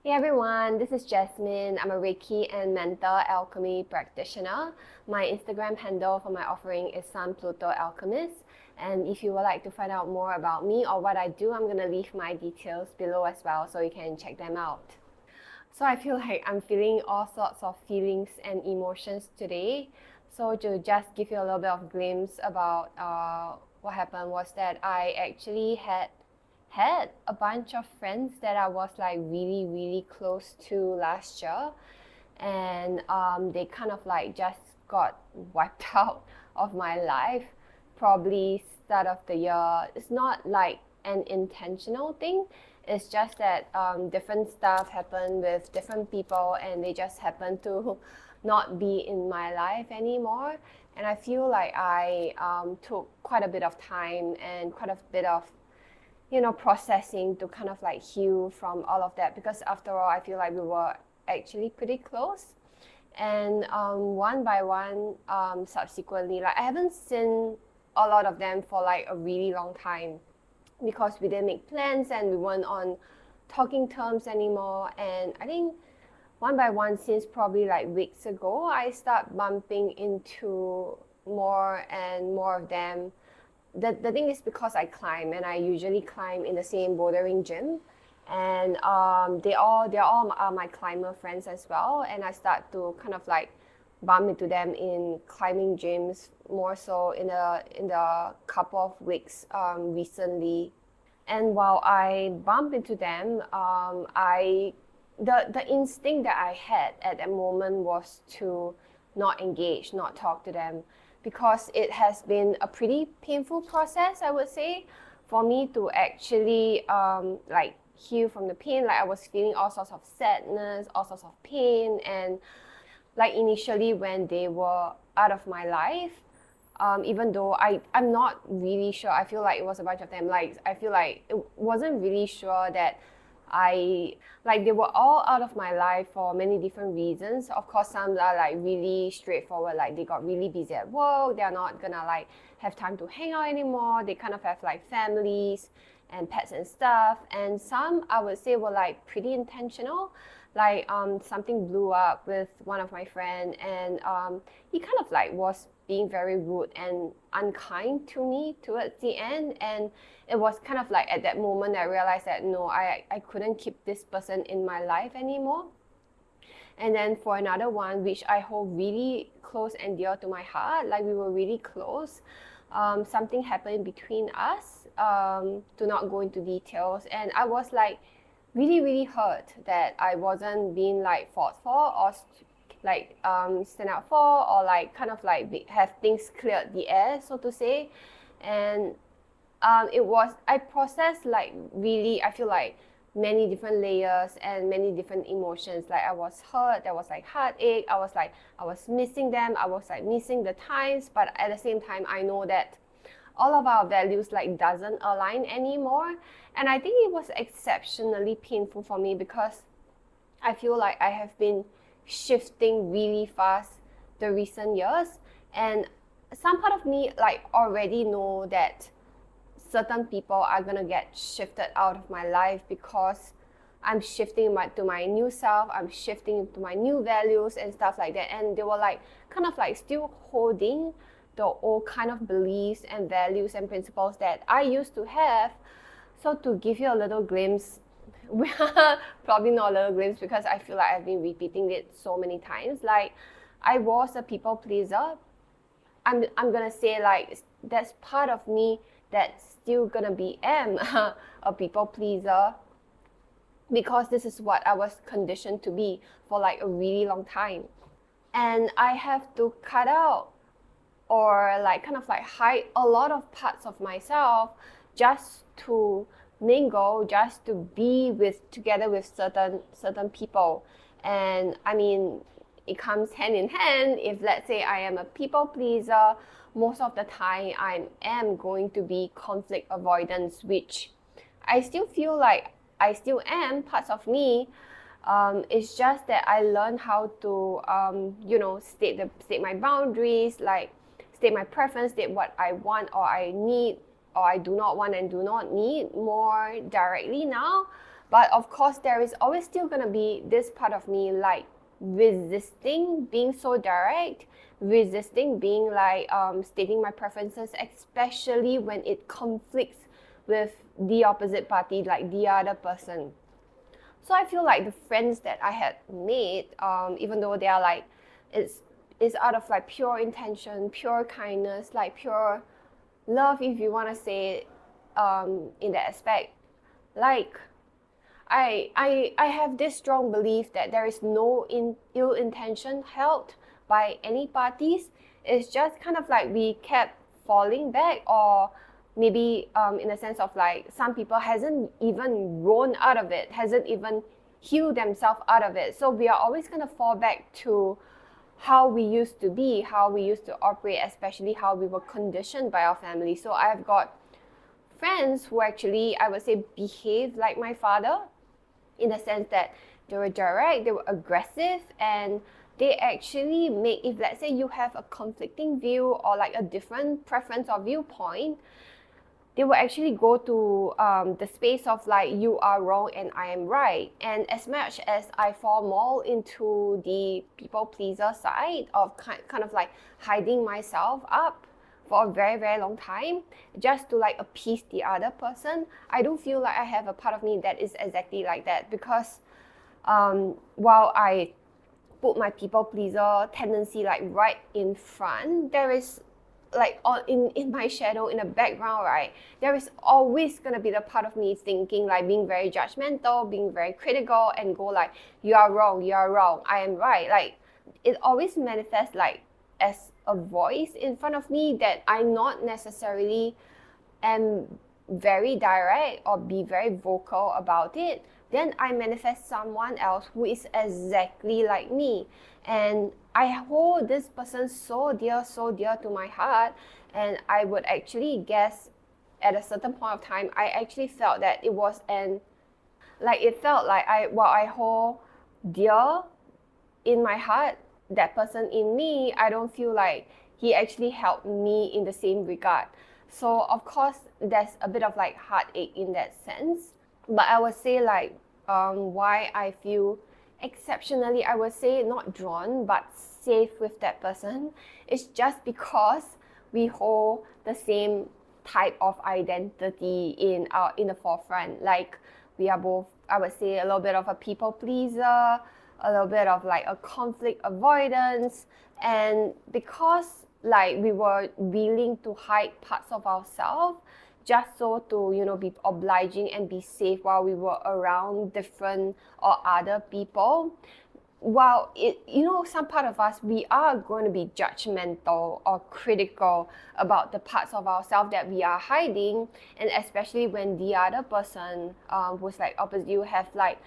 Hey everyone, this is Jasmine. I'm a Reiki and Mental Alchemy practitioner. My Instagram handle for my offering is Sun Pluto Alchemist. And if you would like to find out more about me or what I do, I'm going to leave my details below as well so you can check them out. So I feel like I'm feeling all sorts of feelings and emotions today. So to just give you a little bit of glimpse about what happened was that I actually had a bunch of friends that I was like really close to last year, and they kind of like just got wiped out of my life. Probably start of the year. It's not like an intentional thing. It's just that different stuff happened with different people, and they just happen to not be in my life anymore. And I feel like I took quite a bit of time and quite a bit of processing to kind of like heal from all of that, because after all, I feel like we were actually pretty close. And one by one, subsequently, like I haven't seen a lot of them for like a really long time because we didn't make plans and we weren't on talking terms anymore. And I think one by one, since probably like weeks ago, I start bumping into more and more of them. The thing is, because I climb and I usually climb in the same bouldering gym, and they're all my climber friends as well, and I start to kind of like bump into them in climbing gyms more so in the couple of weeks recently. And while I bump into them, I the instinct that I had at that moment was to not engage, not talk to them, because it has been a pretty painful process, I would say, for me to actually like heal from the pain. Like I was feeling all sorts of sadness, all sorts of pain, and like initially when they were out of my life, even though I'm not really sure, I feel like it was a bunch of them. Like I feel like it wasn't really sure that I like they were all out of my life for many different reasons. Of course, some are like really straightforward, like they got really busy at work, they're not gonna like have time to hang out anymore. They kind of have like families and pets and stuff. And some I would say were like pretty intentional. Like something blew up with one of my friend, and he kind of like was being very rude and unkind to me towards the end. And it was kind of like at that moment I realized that no, I couldn't keep this person in my life anymore. And then for another one, which I hold really close and dear to my heart, like we were really close, something happened between us, to not go into details, and I was like really hurt that I wasn't being like fought for or like stand up for, or like kind of like have things cleared the air, so to say. And it was, I processed like really, I feel like many different layers and many different emotions. Like I was hurt, there was like heartache, I was like, I was missing them, I was like missing the times, but at the same time I know that all of our values like doesn't align anymore. And I think it was exceptionally painful for me because I feel like I have been shifting really fast the recent years, and some part of me like already know that certain people are gonna get shifted out of my life because I'm shifting to my new self, I'm shifting to my new values and stuff like that. And they were like kind of like still holding the old kind of beliefs and values and principles that I used to have. So to give you a little glimpse, probably not a little glimpse because I feel like I've been repeating it so many times. Like I was a people pleaser. I'm gonna say like that's part of me that's still gonna be am a people pleaser, because this is what I was conditioned to be for like a really long time. And I have to cut out or like kind of like hide a lot of parts of myself just to mingle, just to be with together with certain people. And I mean, it comes hand in hand. If let's say I am a people pleaser, most of the time I am going to be conflict avoidance, which I still feel like I still am parts of me. It's just that I learned how to state my boundaries, like state my preference, state what I want or I need or I do not want and do not need more directly now. But of course, there is always still gonna be this part of me like resisting being so direct, resisting being like stating my preferences, especially when it conflicts with the opposite party, like the other person. So I feel like the friends that I had made, even though they are like, it's out of like pure intention, pure kindness, like pure love, if you want to say in that aspect. Like I have this strong belief that there is no ill intention held by any parties. It's just kind of like we kept falling back, or maybe in a sense of like some people hasn't even grown out of it, hasn't even healed themselves out of it. So we are always going to fall back to how we used to be, how we used to operate, especially how we were conditioned by our family. So I've got friends who actually, I would say, behave like my father, in the sense that they were direct, they were aggressive, and they actually make, if let's say you have a conflicting view or like a different preference or viewpoint, they will actually go to the space of like, you are wrong and I am right. And as much as I fall more into the people pleaser side of kind of like hiding myself up for a very, very long time just to like appease the other person, I do feel like I have a part of me that is exactly like that. Because while I put my people pleaser tendency like right in front, there is like in my shadow, in the background, right, there is always gonna be the part of me thinking, like being very judgmental, being very critical, and go like, you are wrong, I am right. Like it always manifests like as a voice in front of me that I not necessarily am very direct or be very vocal about it. Then I manifest someone else who is exactly like me, and I hold this person so dear to my heart. And I would actually guess at a certain point of time, I actually felt that it was it felt like while I hold dear in my heart that person in me, I don't feel like he actually helped me in the same regard. So of course there's a bit of like heartache in that sense. But I would say like why I feel exceptionally, I would say, not drawn but safe with that person is just because we hold the same type of identity in the forefront. Like we are both, I would say, a little bit of a people pleaser, a little bit of like a conflict avoidance. And because like we were willing to hide parts of ourselves just so to, you know, be obliging and be safe while we were around different or other people, while it, you know, some part of us, we are going to be judgmental or critical about the parts of ourselves that we are hiding. And especially when the other person who's like opposite you have like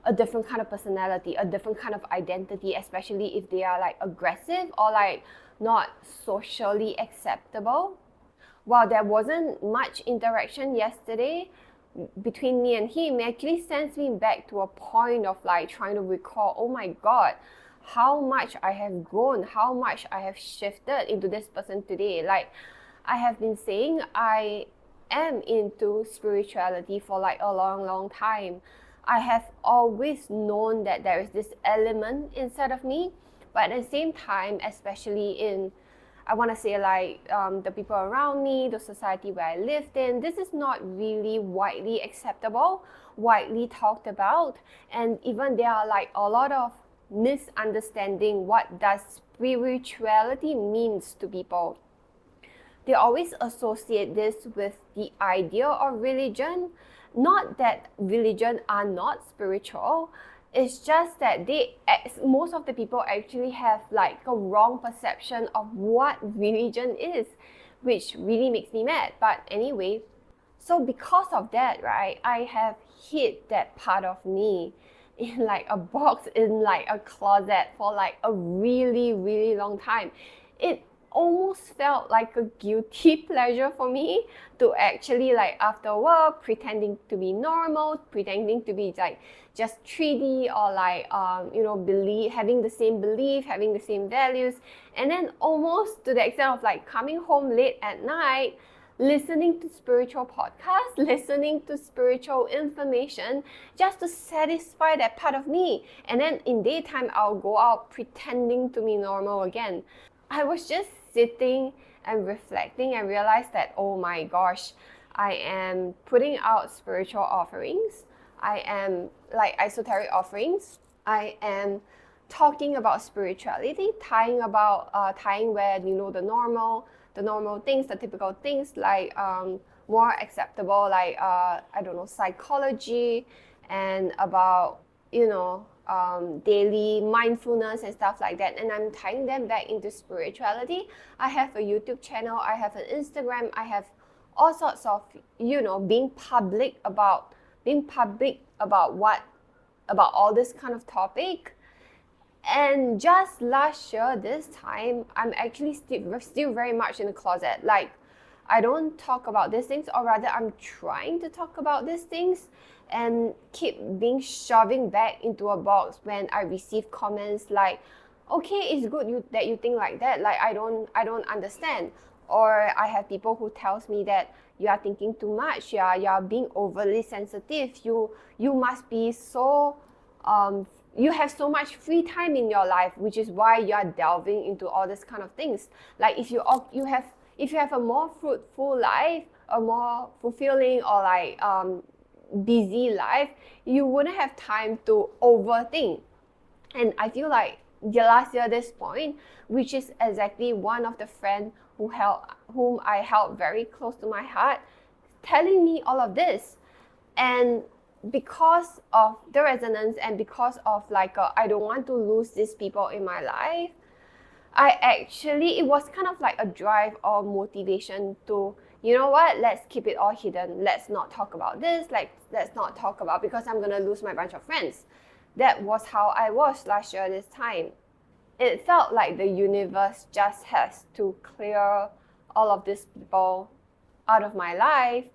a different kind of personality, a different kind of identity, especially if they are like aggressive or like not socially acceptable. While there wasn't much interaction yesterday between me and him, it actually sends me back to a point of like trying to recall, oh my God, how much I have grown, how much I have shifted into this person today. Like I have been saying, I am into spirituality for like a long time. I have always known that there is this element inside of me, but at the same time, especially in, I want to say like the people around me, the society where I lived in, this is not really widely acceptable, widely talked about. And even there are like a lot of misunderstanding what does spirituality means to people. They always associate this with the idea of religion. Not that religion are not spiritual, it's just that most of the people actually have like a wrong perception of what religion is, which really makes me mad. But anyway, so because of that, right, I have hid that part of me in like a box in like a closet for like a really long time. It almost felt like a guilty pleasure for me to actually like after work pretending to be normal, pretending to be like just 3D or like having the same belief, having the same values, and then almost to the extent of like coming home late at night, listening to spiritual podcasts, listening to spiritual information just to satisfy that part of me. And then in daytime, I'll go out pretending to be normal again. I was just sitting and reflecting and realized that, oh my gosh, I am putting out spiritual offerings. I am like esoteric offerings. I am talking about spirituality, tying where the normal things, the typical things like more acceptable, like psychology, and about daily mindfulness and stuff like that. And I'm tying them back into spirituality. I have a YouTube channel. I have an Instagram. I have all sorts of being public about all this kind of topic. And just last year, this time, I'm actually still very much in the closet. Like, I don't talk about these things, or rather, I'm trying to talk about these things and keep being shoving back into a box when I receive comments like, okay, it's good that you think like that. Like, I don't understand. Or I have people who tells me that you are thinking too much. You are being overly sensitive. You must be so you have so much free time in your life, which is why you are delving into all this kind of things. Like if you have a more fruitful life, a more fulfilling or like busy life, you wouldn't have time to overthink. And I feel like last year this point, which is exactly one of the friends whom I held very close to my heart, telling me all of this. And because of the resonance and because of I don't want to lose these people in my life, it was kind of like a drive or motivation to, let's keep it all hidden. Let's not talk about this. Let's not talk about, because I'm going to lose my bunch of friends. That was how I was last year this time. It felt like the universe just has to clear all of these people out of my life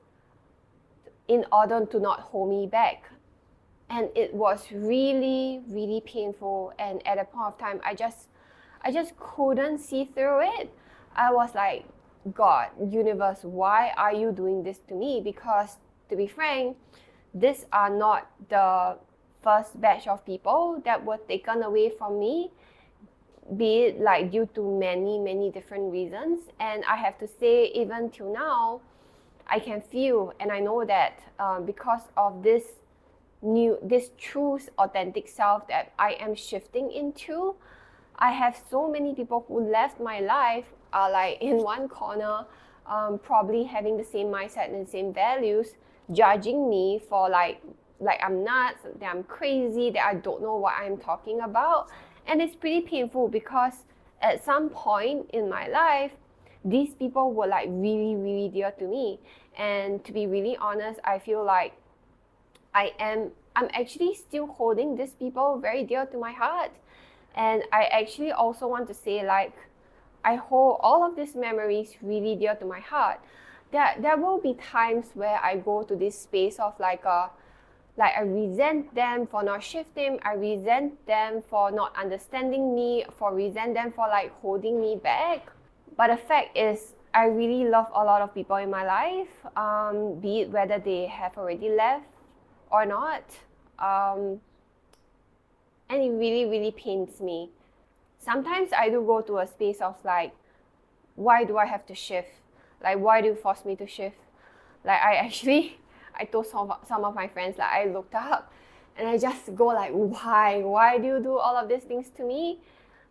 in order to not hold me back. And it was really, really painful. And at a point of time, I just couldn't see through it. I was like, God, universe, why are you doing this to me? Because to be frank, these are not the first batch of people that were taken away from me, be it like due to many, many different reasons. And I have to say, even till now, I can feel and I know that because of this true authentic self that I am shifting into, I have so many people who left my life are like in one corner, probably having the same mindset and the same values, judging me for like I'm nuts, that I'm crazy, that I don't know what I'm talking about. And it's pretty painful because at some point in my life, these people were like really, really dear to me. And to be really honest, I feel like I'm actually still holding these people very dear to my heart. And I actually also want to say, like, I hold all of these memories really dear to my heart. There will be times where I go to this space of I resent them for not shifting. I resent them for not understanding me, resent them for like holding me back. But the fact is, I really love a lot of people in my life, be it whether they have already left or not. And it really, really pains me. Sometimes I do go to a space of like, why do I have to shift? Like, why do you force me to shift? Like, I told some of my friends, like, I looked up and I just go like, why do you do all of these things to me?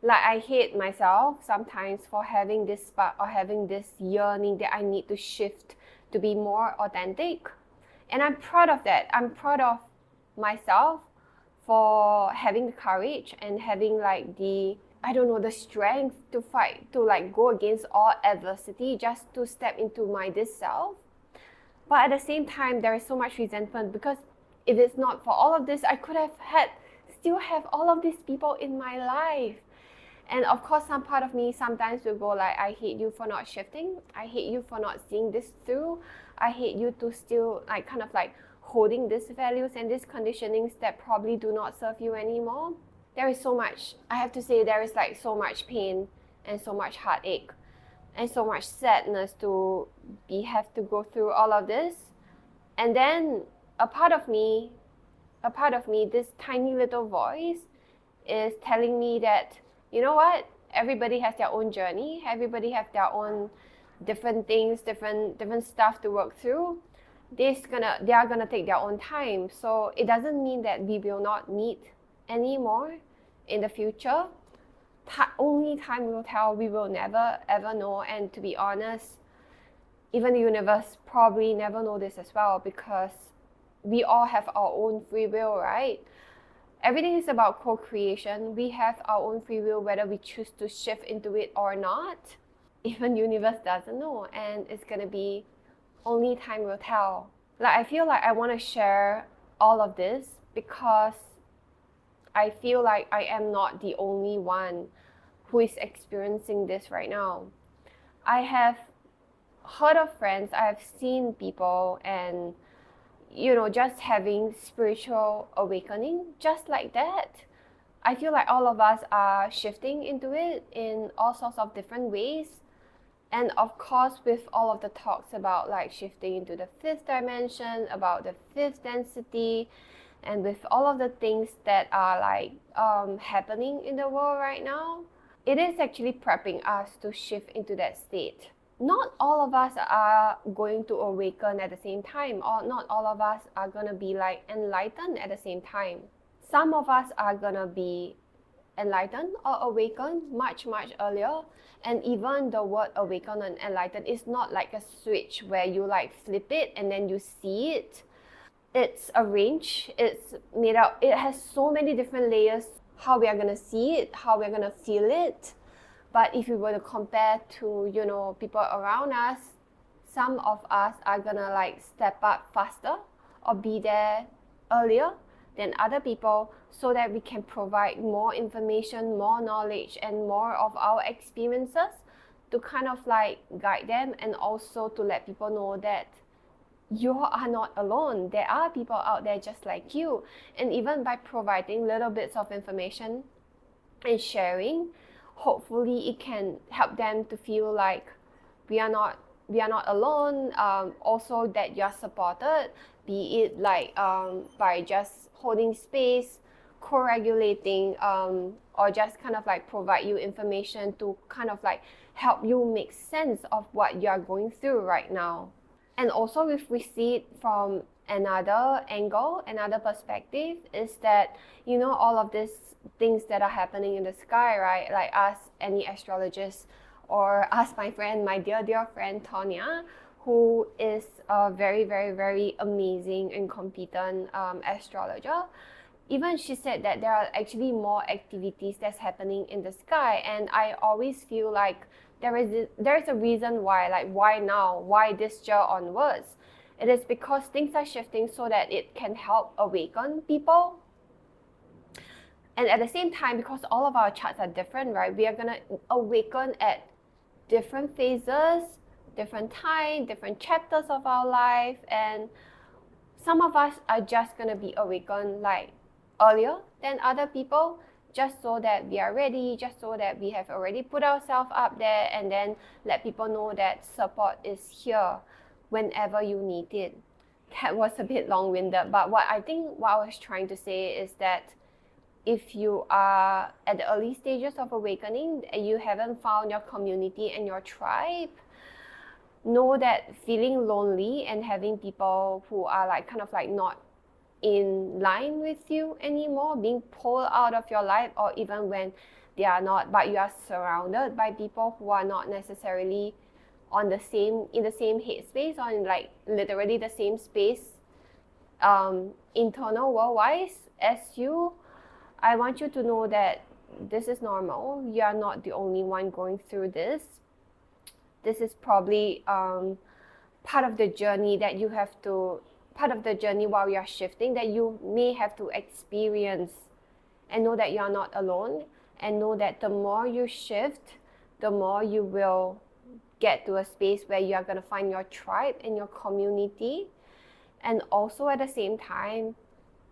Like, I hate myself sometimes for having this spark or having this yearning that I need to shift to be more authentic. And I'm proud of that. I'm proud of myself for having the courage and having like the strength to fight, to like go against all adversity just to step into my this self. But at the same time, there is so much resentment because if it's not for all of this, I could have still have all of these people in my life. And of course, some part of me sometimes will go like, I hate you for not shifting. I hate you for not seeing this through. I hate you to still like kind of like holding these values and these conditionings that probably do not serve you anymore. There is so much, I have to say, there is like so much pain and so much heartache. and so much sadness to have to go through all of this. And then a part of me, this tiny little voice is telling me that, you know what, everybody has their own journey, everybody has their own different things, different stuff to work through. They are gonna take their own time. So it doesn't mean that we will not meet anymore in the future. Only time will tell. We will never ever know. And to be honest, even the universe probably never know this as well, because we all have our own free will, right? Everything is about co-creation. We have our own free will, whether we choose to shift into it or not. Even the universe doesn't know, and it's gonna be only time will tell. Like, I feel like I want to share all of this because I feel like I am not the only one who is experiencing this right now. I have heard of friends, I have seen people, and just having spiritual awakening just like that. I feel like all of us are shifting into it in all sorts of different ways. And of course, with all of the talks about like shifting into the fifth dimension, about the fifth density, and with all of the things that are like happening in the world right now, it is actually prepping us to shift into that state. Not all of us are going to awaken at the same time, or not all of us are gonna be like enlightened at the same time. Some of us are gonna be enlightened or awaken much earlier. And even the word awaken and enlighten is not like a switch where you like flip it and then you see it. It's arranged, it's made up, it has so many different layers, how we are gonna see it, how we're gonna feel it. But if we were to compare to people around us, some of us are gonna like step up faster or be there earlier than other people, so that we can provide more information, more knowledge, and more of our experiences to kind of like guide them, and also to let people know that you are not alone. There are people out there just like you. And even by providing little bits of information and sharing, hopefully it can help them to feel like we are not alone. Also that you're supported, be it like by just holding space, co-regulating, or just kind of like provide you information to kind of like help you make sense of what you are going through right now. And also, if we see it from another angle, another perspective, is that all of these things that are happening in the sky, right? Like us, any astrologist, or us, my dear friend Tonya, who is a very, very, very amazing and competent astrologer. Even she said that there are actually more activities that's happening in the sky, and I always feel like there is a reason why. Like, why now? Why this year onwards? It is because things are shifting so that it can help awaken people. And at the same time, because all of our charts are different, right? We are gonna awaken at different phases, different time, different chapters of our life, and some of us are just gonna be awakened like earlier than other people, just so that we are ready, just so that we have already put ourselves up there, and then let people know that support is here whenever you need it. That was a bit long-winded, but what I was trying to say is that if you are at the early stages of awakening and you haven't found your community and your tribe, know that feeling lonely and having people who are like kind of like not in line with you anymore, being pulled out of your life, or even when they are not, but you are surrounded by people who are not necessarily in the same headspace, or in like literally the same space, internal world-wise as you. I want you to know that this is normal. You are not the only one going through this. This is probably part of the journey that you have to, part of the journey while you're shifting, that you may have to experience. And know that you are not alone, and know that the more you shift, the more you will get to a space where you are going to find your tribe and your community. And also at the same time,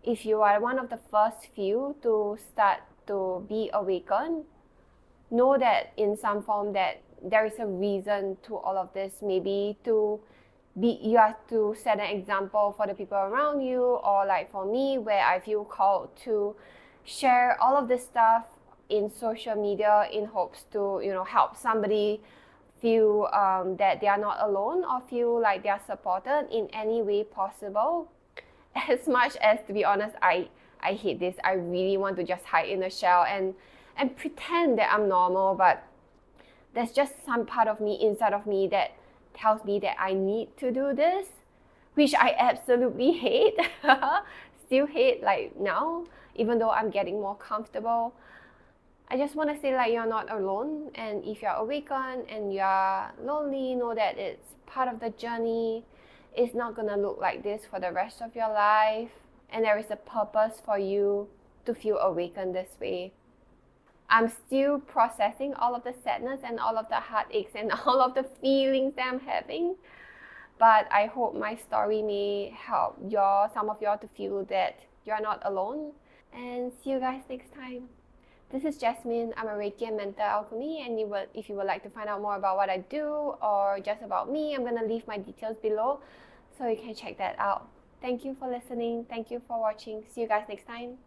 if you are one of the first few to start to be awakened, know that in some form that there is a reason to all of this. Maybe you have to set an example for the people around you, or like for me, where I feel called to share all of this stuff in social media in hopes to, you know, help somebody feel that they are not alone, or feel like they are supported in any way possible. As much as, to be honest, I hate this. I really want to just hide in a shell and pretend that I'm normal, but there's just some part of me inside of me that tells me that I need to do this, which I absolutely hate. Still hate like now, even though I'm getting more comfortable. I just want to say, like, you're not alone, and if you're awakened and you're lonely, know that it's part of the journey. It's not gonna look like this for the rest of your life, and there is a purpose for you to feel awakened this way. I'm still processing all of the sadness and all of the heartaches and all of the feelings that I'm having, but I hope my story may help some of y'all to feel that you're not alone. And see you guys next time. This is Jasmine. I'm a Reiki and Mental Alchemy, and if you would like to find out more about what I do or just about me, I'm going to leave my details below so you can check that out. Thank you for listening. Thank you for watching. See you guys next time.